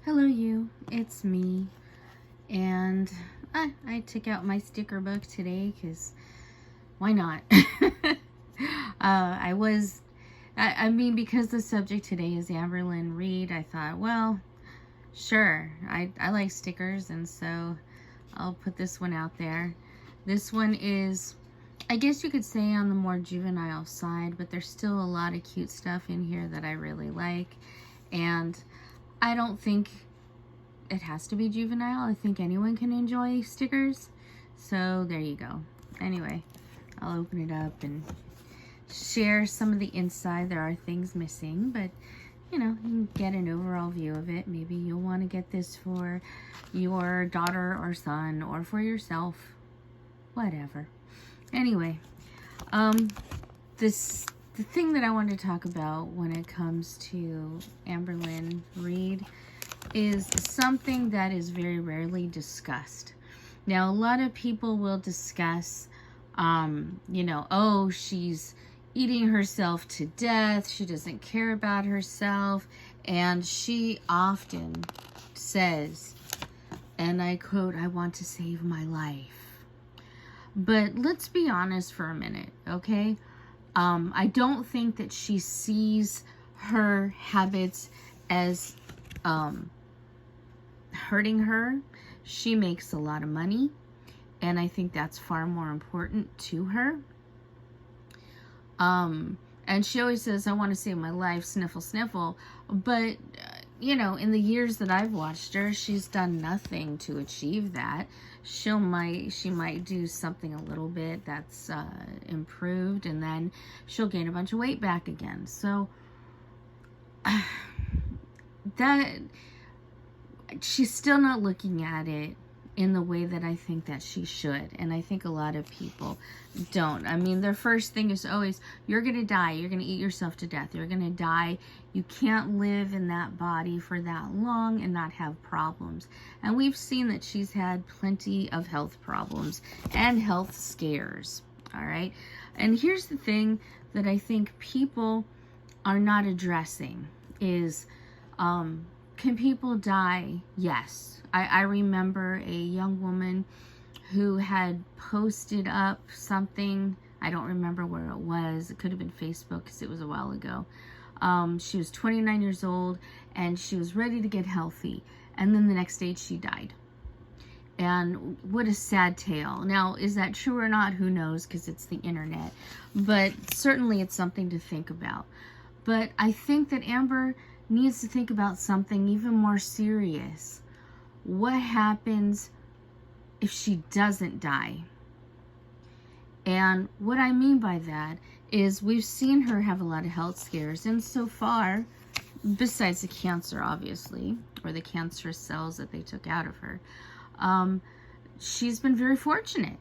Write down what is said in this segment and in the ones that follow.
Hello you, it's me, and I took out my sticker book today because why not? I mean, because the subject today is Amberlynn Reid, I thought, well, sure, I like stickers, and so I'll put this one out there. This one is, I guess you could say, on the more juvenile side, but there's still a lot of cute stuff in here that I really like, and I don't think it has to be juvenile. I think anyone can enjoy stickers. So there you go. Anyway, I'll open it up and share some of the inside. There are things missing, but you know, you can get an overall view of it. Maybe you'll want to get this for your daughter or son or for yourself. Whatever. Anyway, the thing that I wanted to talk about when it comes to Amberlynn Reid is something that is very rarely discussed. Now, a lot of people will discuss, you know, oh, she's eating herself to death. She doesn't care about herself. And she often says, and I quote, "I want to save my life." But let's be honest for a minute, okay? I don't think that she sees her habits as hurting her. She makes a lot of money, and I think that's far more important to her. And she always says, "I want to save my life, sniffle, sniffle." But, you know, in the years that I've watched her, she's done nothing to achieve that. She might do something a little bit that's improved, and then she'll gain a bunch of weight back again. So that she's still not looking at it in the way that I think that she should. And I think a lot of people don't. I mean, their first thing is always, you're going to die. You're going to eat yourself to death. You're going to die. You can't live in that body for that long and not have problems. And we've seen that she's had plenty of health problems and health scares. All right. And here's the thing that I think people are not addressing is, can people die? Yes. I remember a young woman who had posted up something. I don't remember where it was. It could have been Facebook because it was a while ago. She was 29 years old and she was ready to get healthy. And then the next day she died. And what a sad tale. Now, is that true or not? Who knows, because it's the internet. But certainly it's something to think about. But I think that Amber needs to think about something even more serious. What happens if she doesn't die? And what I mean by that is we've seen her have a lot of health scares, and so far, besides the cancer, obviously, or the cancerous cells that they took out of her, she's been very fortunate.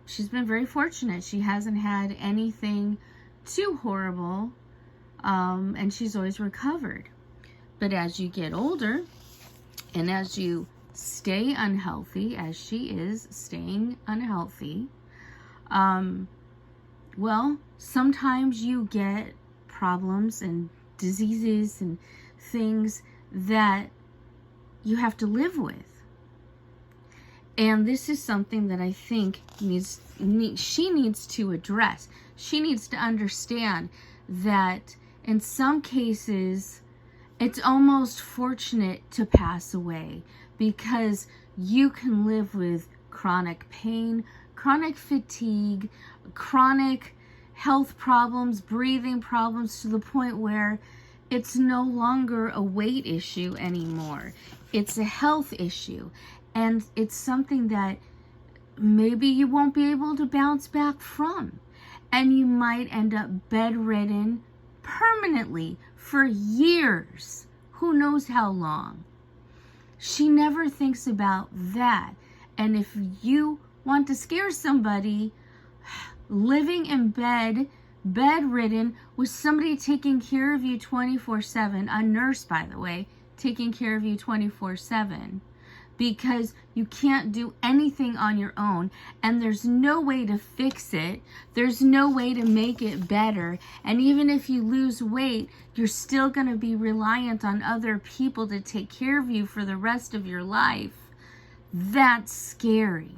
She's been very fortunate. She hasn't had anything too horrible, and she's always recovered. But as you get older, and as you stay unhealthy, as she is staying unhealthy, well, sometimes you get problems and diseases and things that you have to live with. And this is something that I think she needs to address. She needs to understand that in some cases, it's almost fortunate to pass away because you can live with chronic pain, chronic fatigue, chronic health problems, breathing problems, to the point where it's no longer a weight issue anymore. It's a health issue. And it's something that maybe you won't be able to bounce back from. And you might end up bedridden permanently for years. Who knows how long? She never thinks about that. And if you want to scare somebody, living in bed, bedridden, with somebody taking care of you 24/7, a nurse, by the way, taking care of you 24/7, because you can't do anything on your own, and there's no way to fix it. There's no way to make it better. And even if you lose weight, you're still going to be reliant on other people to take care of you for the rest of your life. That's scary.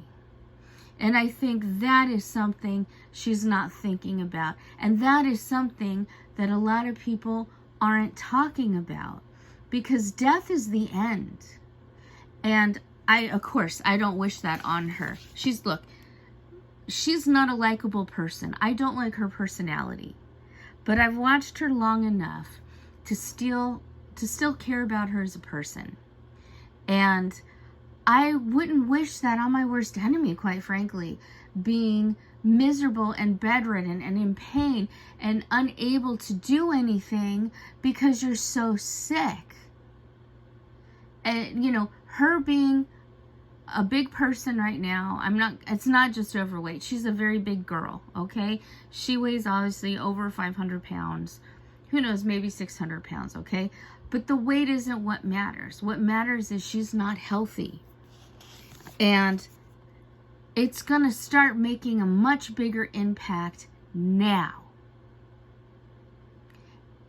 And I think that is something she's not thinking about. And that is something that a lot of people aren't talking about, because death is the end. And of course, I don't wish that on her. She's not a likable person. I don't like her personality. But I've watched her long enough to still care about her as a person. And I wouldn't wish that on my worst enemy, quite frankly, being miserable and bedridden and in pain and unable to do anything because you're so sick. And, you know, her being a big person right now, it's not just overweight. She's a very big girl, okay? She weighs obviously over 500 pounds. Who knows, maybe 600 pounds, okay? But the weight isn't what matters. What matters is she's not healthy. And it's going to start making a much bigger impact now.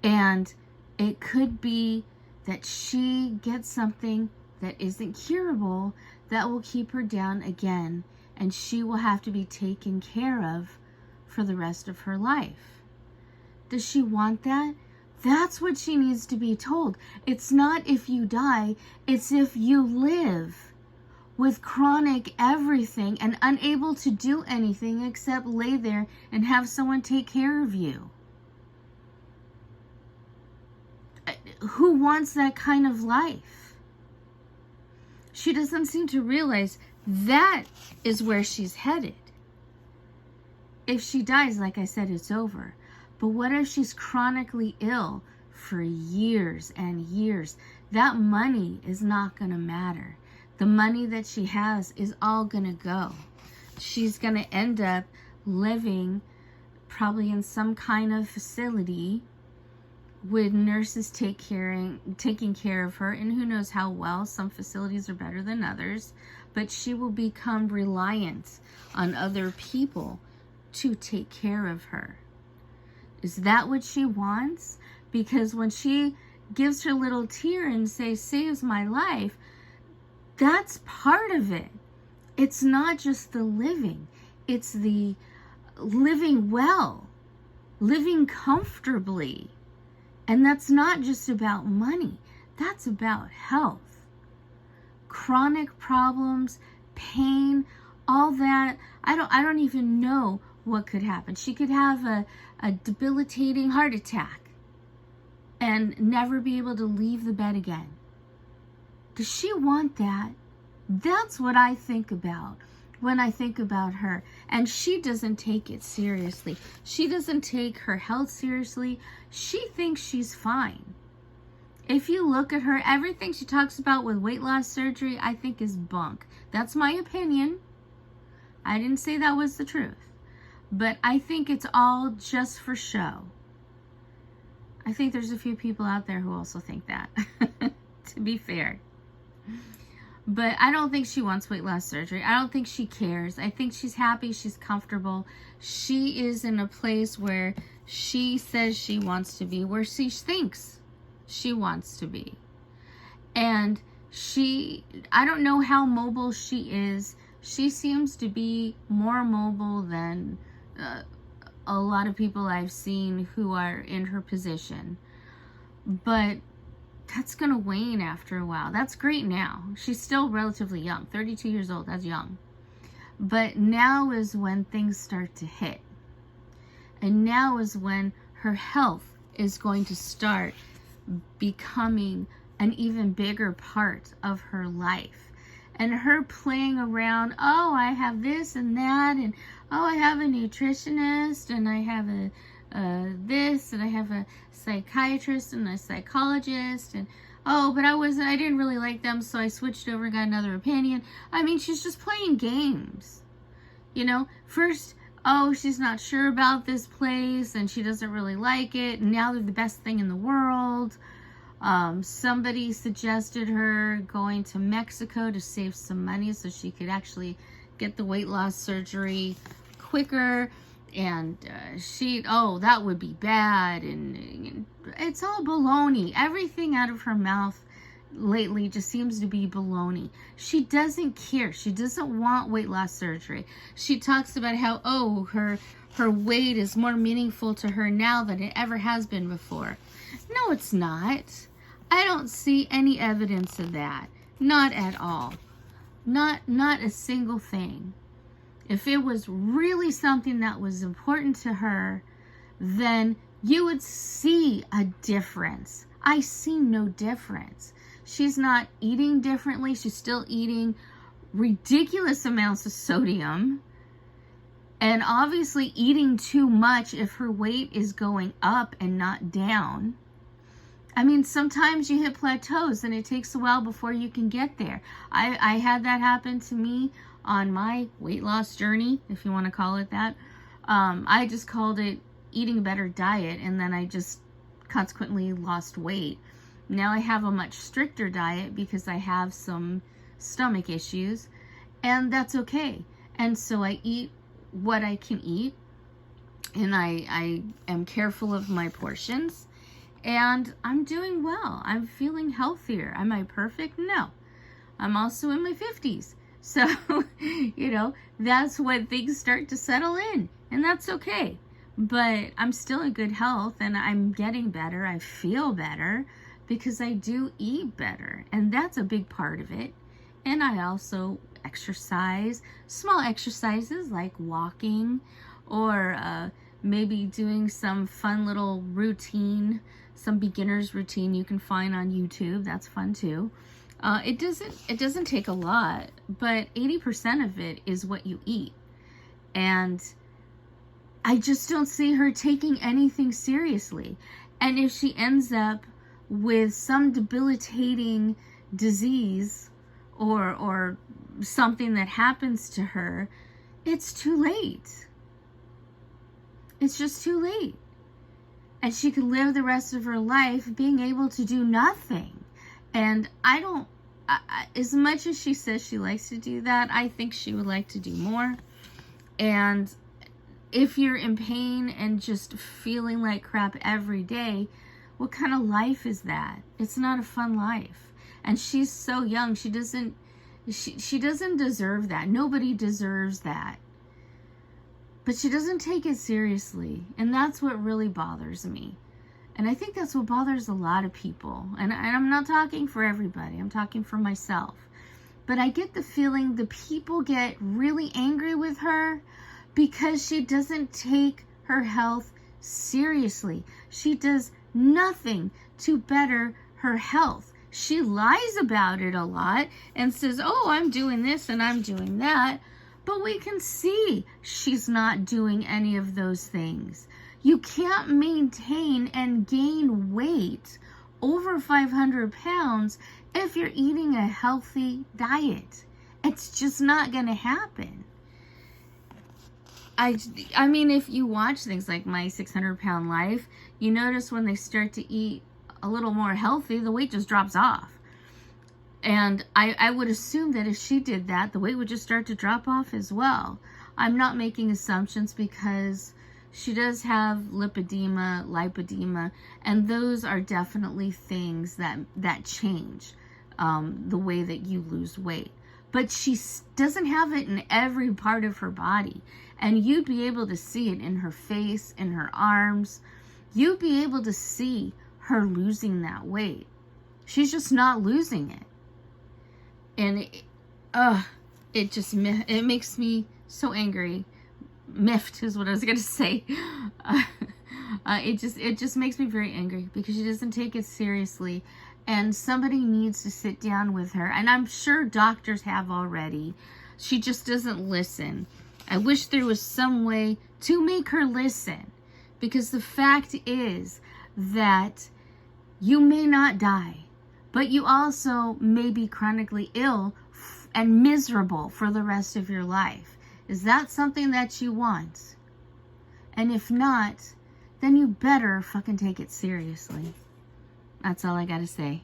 And it could be that she gets something that isn't curable that will keep her down again, and she will have to be taken care of for the rest of her life. Does she want that? That's what she needs to be told. It's not if you die, it's if you live with chronic everything and unable to do anything except lay there and have someone take care of you. Who wants that kind of life? She doesn't seem to realize that is where she's headed. If she dies, like I said, it's over. But what if she's chronically ill for years and years? That money is not going to matter. The money that she has is all going to go. She's going to end up living probably in some kind of facility with nurses taking care of her, and who knows how well. Some facilities are better than others, but she will become reliant on other people to take care of her. Is that what she wants? Because when she gives her little tear and saves my life, that's part of it. It's not just the living. It's the living well, living comfortably. And that's not just about money. That's about health. Chronic problems, pain, all that. I don't even know what could happen. She could have a debilitating heart attack and never be able to leave the bed again. Does she want that? That's what I think about when I think about her. And she doesn't take it seriously. She doesn't take her health seriously. She thinks she's fine. If you look at her, everything she talks about with weight loss surgery, I think is bunk. That's my opinion. I didn't say that was the truth. But I think it's all just for show. I think there's a few people out there who also think that, to be fair. But I don't think she wants weight loss surgery. I don't think she cares. I think she's happy. She's comfortable. She is in a place where she says she wants to be, where she thinks she wants to be. And I don't know how mobile she is. She seems to be more mobile than a lot of people I've seen who are in her position. But that's going to wane after a while. That's great now. She's still relatively young. 32 years old. That's young. But now is when things start to hit. And now is when her health is going to start becoming an even bigger part of her life. And her playing around, oh, I have this and that, and oh, I have a nutritionist, and I have this, and I have a psychiatrist and a psychologist, and oh, but I didn't really like them, so I switched over and got another opinion. I mean, she's just playing games. You know, first, oh, she's not sure about this place, and she doesn't really like it, and now they're the best thing in the world. Somebody suggested her going to Mexico to save some money so she could actually get the weight loss surgery quicker. And oh, that would be bad. And it's all baloney. Everything out of her mouth lately just seems to be baloney. She doesn't care. She doesn't want weight loss surgery. She talks about how, oh, her weight is more meaningful to her now than it ever has been before. No, it's not. I don't see any evidence of that. Not at all. Not a single thing. If it was really something that was important to her, then you would see a difference. I see no difference. She's not eating differently. She's still eating ridiculous amounts of sodium. And obviously eating too much if her weight is going up and not down. I mean, sometimes you hit plateaus and it takes a while before you can get there. I had that happen to me on my weight loss journey, if you want to call it that. I just called it eating a better diet, and then I just consequently lost weight. Now I have a much stricter diet because I have some stomach issues, and that's okay. And so I eat what I can eat, and I am careful of my portions, and I'm doing well. I'm feeling healthier. Am I perfect? No. I'm also in my 50s. So, you know, that's when things start to settle in, and that's okay. But I'm still in good health, and I'm getting better. I feel better because I do eat better, and that's a big part of it. And I also exercise, small exercises like walking, or maybe doing some fun little routine, some beginner's routine you can find on YouTube. That's fun too. It doesn't take a lot, but 80% of it is what you eat. And I just don't see her taking anything seriously. And if she ends up with some debilitating disease or something that happens to her, it's too late. It's just too late. And she could live the rest of her life being able to do nothing. And as much as she says she likes to do that, I think she would like to do more. And if you're in pain and just feeling like crap every day, what kind of life is that? It's not a fun life. And she's so young, she doesn't deserve that. Nobody deserves that. But she doesn't take it seriously. And that's what really bothers me. And I think that's what bothers a lot of people. And I'm not talking for everybody. I'm talking for myself. But I get the feeling the people get really angry with her because she doesn't take her health seriously. She does nothing to better her health. She lies about it a lot and says, oh, I'm doing this and I'm doing that. But we can see she's not doing any of those things. You can't maintain and gain weight over 500 pounds if you're eating a healthy diet. It's just not going to happen. I mean, if you watch things like My 600-Pound Life, you notice when they start to eat a little more healthy, the weight just drops off. And I would assume that if she did that, the weight would just start to drop off as well. I'm not making assumptions because she does have lipedema, lipedema, and those are definitely things that change the way that you lose weight. But she doesn't have it in every part of her body. And you'd be able to see it in her face, in her arms. You'd be able to see her losing that weight. She's just not losing it. And it makes me so angry. Miffed is what I was going to say. It just makes me very angry because she doesn't take it seriously. And somebody needs to sit down with her. And I'm sure doctors have already. She just doesn't listen. I wish there was some way to make her listen. Because the fact is that you may not die, but you also may be chronically ill and miserable for the rest of your life. Is that something that you want? And if not, then you better fucking take it seriously. That's all I gotta say.